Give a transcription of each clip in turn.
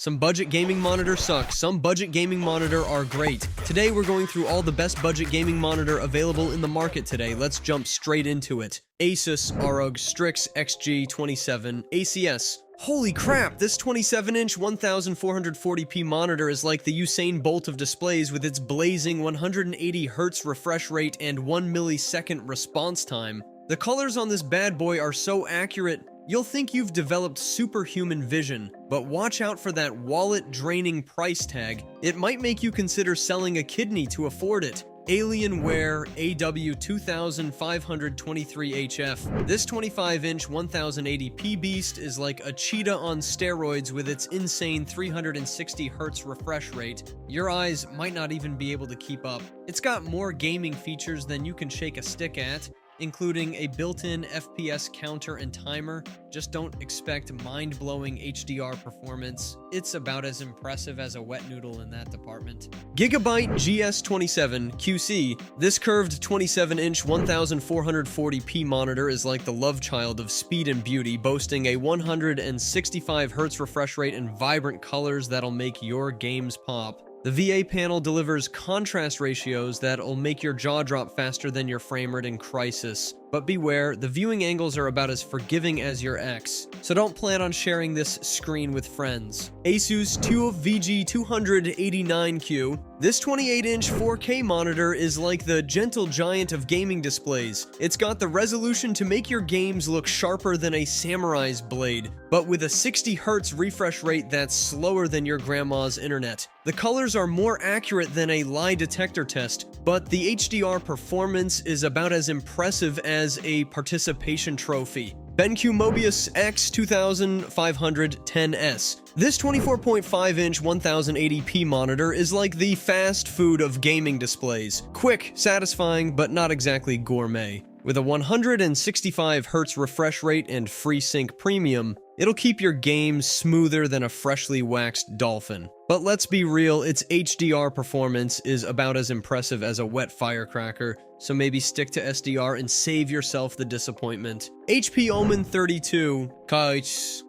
Some budget gaming monitor suck, some budget gaming monitor are great. Today we're going through all the best budget gaming monitor available in the market today. Let's jump straight into it. Asus ROG Strix XG27 ACS. Holy crap, this 27-inch 1440p monitor is like the Usain Bolt of displays with its blazing 180Hz refresh rate and 1 millisecond response time. The colors on this bad boy are so accurate, you'll think you've developed superhuman vision, but watch out for that wallet-draining price tag. It might make you consider selling a kidney to afford it. Alienware AW2523HF. This 25-inch 1080p beast is like a cheetah on steroids with its insane 360Hz refresh rate. Your eyes might not even be able to keep up. It's got more gaming features than you can shake a stick at, including a built-in FPS counter and timer. Just don't expect mind-blowing HDR performance. It's about as impressive as a wet noodle in that department. Gigabyte GS27 QC. This curved 27-inch 1440p monitor is like the love child of speed and beauty, boasting a 165Hz refresh rate and vibrant colors that'll make your games pop. The VA panel delivers contrast ratios that'll make your jaw drop faster than your frame rate in Crisis. But beware, the viewing angles are about as forgiving as your ex, so don't plan on sharing this screen with friends. Asus VG289Q. This 28-inch 4K monitor is like the gentle giant of gaming displays. It's got the resolution to make your games look sharper than a samurai's blade, but with a 60Hz refresh rate that's slower than your grandma's internet. The colors are more accurate than a lie detector test, but the HDR performance is about as impressive as a participation trophy. BenQ Mobiuz X2510S. This 24.5-inch 1080p monitor is like the fast food of gaming displays. Quick, satisfying, but not exactly gourmet. With a 165Hz refresh rate and FreeSync Premium, it'll keep your games smoother than a freshly waxed dolphin. But let's be real, its HDR performance is about as impressive as a wet firecracker, so maybe stick to SDR and save yourself the disappointment. HP Omen 32.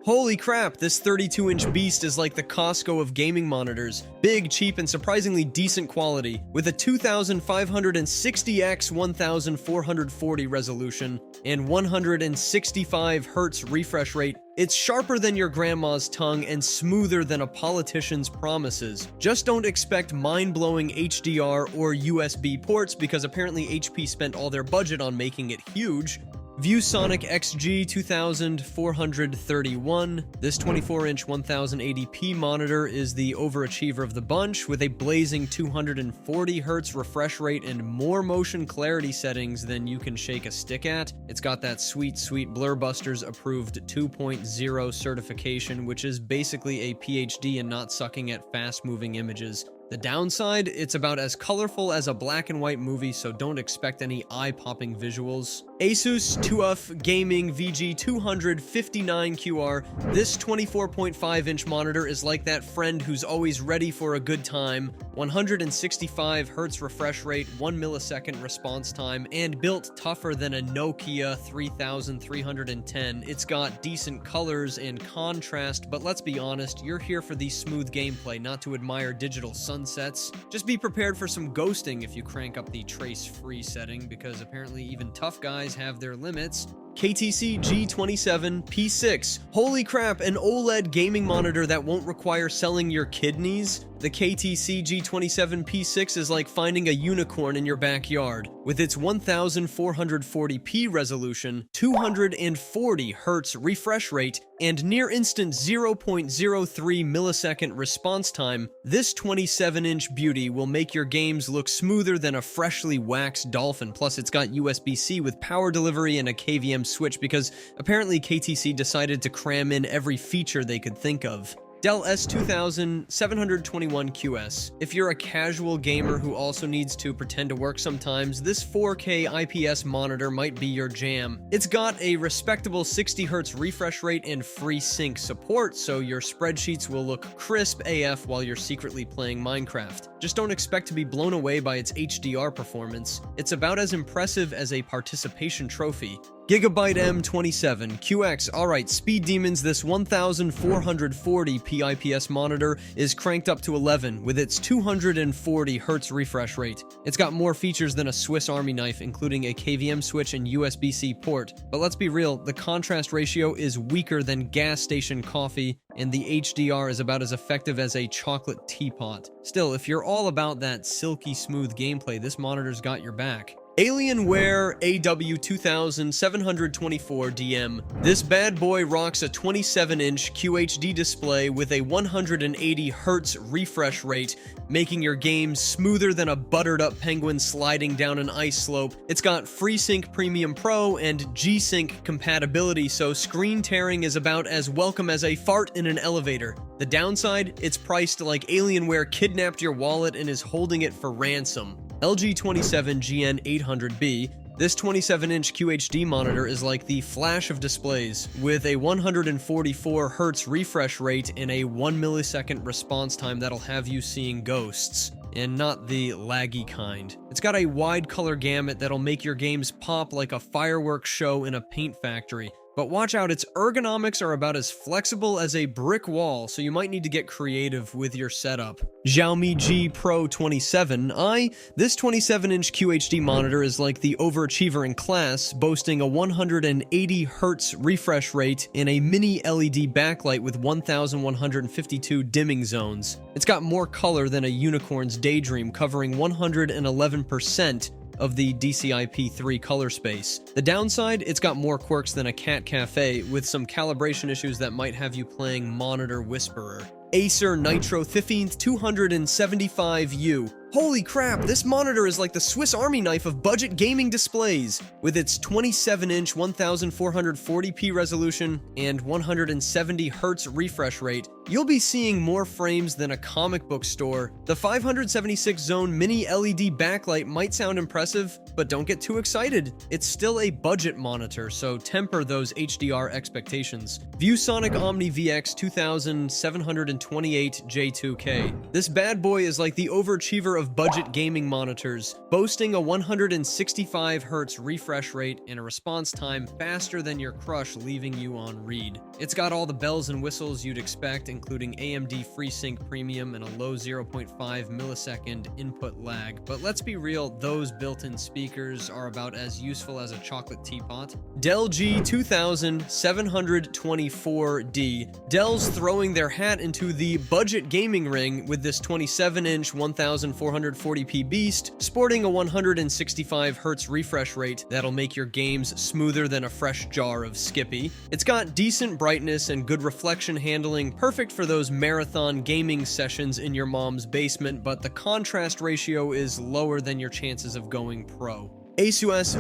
Holy crap, this 32-inch beast is like the Costco of gaming monitors. Big, cheap, and surprisingly decent quality. With a 2560x 1440 resolution and 165Hz refresh rate, it's sharper than your grandma's tongue and smoother than a politician's promises. Just don't expect mind-blowing HDR or USB ports because apparently HP spent all their budget on making it huge. ViewSonic XG2431. This 24-inch 1080p monitor is the overachiever of the bunch, with a blazing 240Hz refresh rate and more motion clarity settings than you can shake a stick at. It's got that sweet Blurbusters approved 2.0 certification, which is basically a PhD in not sucking at fast-moving images. The downside, it's about as colorful as a black and white movie, so don't expect any eye-popping visuals. Asus TUF Gaming VG259QR. This 24.5-inch monitor is like that friend who's always ready for a good time. 165Hz refresh rate, 1 millisecond response time, and built tougher than a Nokia 3310. It's got decent colors and contrast, but let's be honest, you're here for the smooth gameplay, not to admire digital sunsets. Just be prepared for some ghosting if you crank up the trace-free setting, because apparently even tough guys have their limits. KTC G27 P6. Holy crap, an OLED gaming monitor that won't require selling your kidneys? The KTC G27 P6 is like finding a unicorn in your backyard. With its 1440p resolution, 240Hz refresh rate, and near-instant 0.03 millisecond response time, this 27-inch beauty will make your games look smoother than a freshly waxed dolphin. Plus, it's got USB-C with power delivery and a KVM switch because apparently KTC decided to cram in every feature they could think of. Dell S2721QS. If you're a casual gamer who also needs to pretend to work sometimes, this 4K IPS monitor might be your jam. It's got a respectable 60Hz refresh rate and FreeSync support, so your spreadsheets will look crisp AF while you're secretly playing Minecraft. Just don't expect to be blown away by its HDR performance. It's about as impressive as a participation trophy. Gigabyte M27 QX. Alright, speed demons, this 1440p IPS monitor is cranked up to 11 with its 240Hz refresh rate. It's got more features than a Swiss Army knife, including a KVM switch and USB-C port. But let's be real, the contrast ratio is weaker than gas station coffee, and the HDR is about as effective as a chocolate teapot. Still, if you're all about that silky smooth gameplay, this monitor's got your back. Alienware AW2523HF. This bad boy rocks a 27-inch QHD display with a 180Hz refresh rate, making your games smoother than a buttered-up penguin sliding down an ice slope. It's got FreeSync Premium Pro and G-Sync compatibility, so screen tearing is about as welcome as a fart in an elevator. The downside? It's priced like Alienware kidnapped your wallet and is holding it for ransom. LG 27GN800B. This 27-inch QHD monitor is like the flash of displays, with a 144Hz refresh rate and a 1 millisecond response time that'll have you seeing ghosts, and not the laggy kind. It's got a wide color gamut that'll make your games pop like a fireworks show in a paint factory. But watch out, its ergonomics are about as flexible as a brick wall, so you might need to get creative with your setup. Xiaomi G Pro 27i. This 27-inch QHD monitor is like the overachiever in class, boasting a 180Hz refresh rate and a mini LED backlight with 1152 dimming zones. It's got more color than a unicorn's daydream, covering 111% of the DCI-P3 color space. The downside? It's got more quirks than a cat cafe, with some calibration issues that might have you playing Monitor Whisperer. Acer Nitro 15275U. Holy crap, this monitor is like the Swiss Army knife of budget gaming displays. With its 27-inch 1440p resolution and 170Hz refresh rate, you'll be seeing more frames than a comic book store. The 576-zone mini LED backlight might sound impressive, but don't get too excited. It's still a budget monitor, so temper those HDR expectations. ViewSonic Omni VX 2728J2K. This bad boy is like the overachiever of budget gaming monitors, boasting a 165Hz refresh rate and a response time faster than your crush, leaving you on read. It's got all the bells and whistles you'd expect, including AMD FreeSync Premium and a low 0.5 millisecond input lag. But let's be real, those built-in speakers are about as useful as a chocolate teapot. Dell G 2724D. Dell's throwing their hat into the budget gaming ring with this 27-inch 1440p beast, sporting a 165Hz refresh rate that'll make your games smoother than a fresh jar of Skippy. It's got decent brightness and good reflection handling, perfect for those marathon gaming sessions in your mom's basement, but the contrast ratio is lower than your chances of going pro. Asus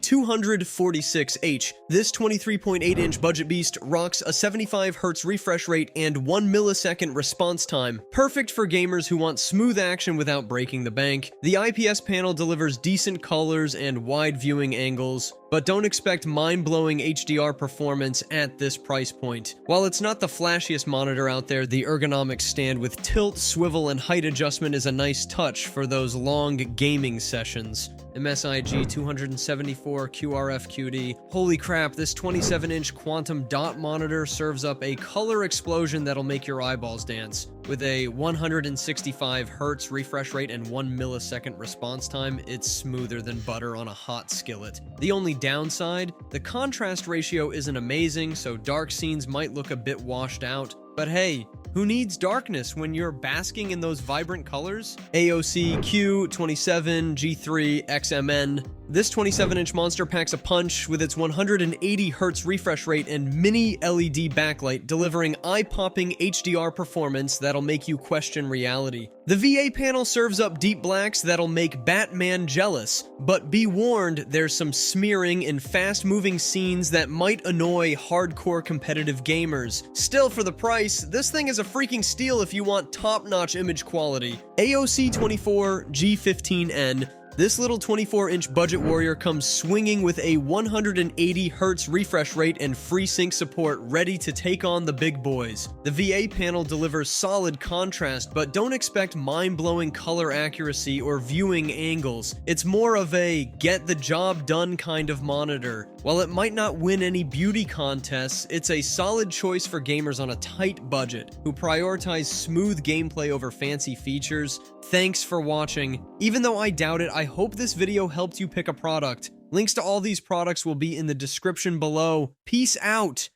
VG246H. This 23.8-inch budget beast rocks a 75Hz refresh rate and 1 millisecond response time, perfect for gamers who want smooth action without breaking the bank. The IPS panel delivers decent colors and wide viewing angles, but don't expect mind-blowing HDR performance at this price point. While it's not the flashiest monitor out there, the ergonomic stand with tilt, swivel, and height adjustment is a nice touch for those long gaming sessions. MSI G274 QRF-QD. Holy crap, this 27-inch quantum dot monitor serves up a color explosion that'll make your eyeballs dance. With a 165Hz refresh rate and 1 millisecond response time, it's smoother than butter on a hot skillet. The only downside? The contrast ratio isn't amazing, so dark scenes might look a bit washed out. But hey, who needs darkness when you're basking in those vibrant colors? AOC Q27 G3 XMN. This 27-inch monster packs a punch with its 180Hz refresh rate and mini LED backlight, delivering eye-popping HDR performance that'll make you question reality. The VA panel serves up deep blacks that'll make Batman jealous, but be warned, there's some smearing in fast-moving scenes that might annoy hardcore competitive gamers. Still, for the price, this thing is a freaking steal if you want top-notch image quality. AOC 24 G15N. This little 24-inch budget warrior comes swinging with a 180Hz refresh rate and FreeSync support, ready to take on the big boys. The VA panel delivers solid contrast, but don't expect mind-blowing color accuracy or viewing angles. It's more of a get the job done kind of monitor. While it might not win any beauty contests, it's a solid choice for gamers on a tight budget who prioritize smooth gameplay over fancy features. Thanks for watching. Even though I doubt it, I hope this video helped you pick a product. Links to all these products will be in the description below. Peace out!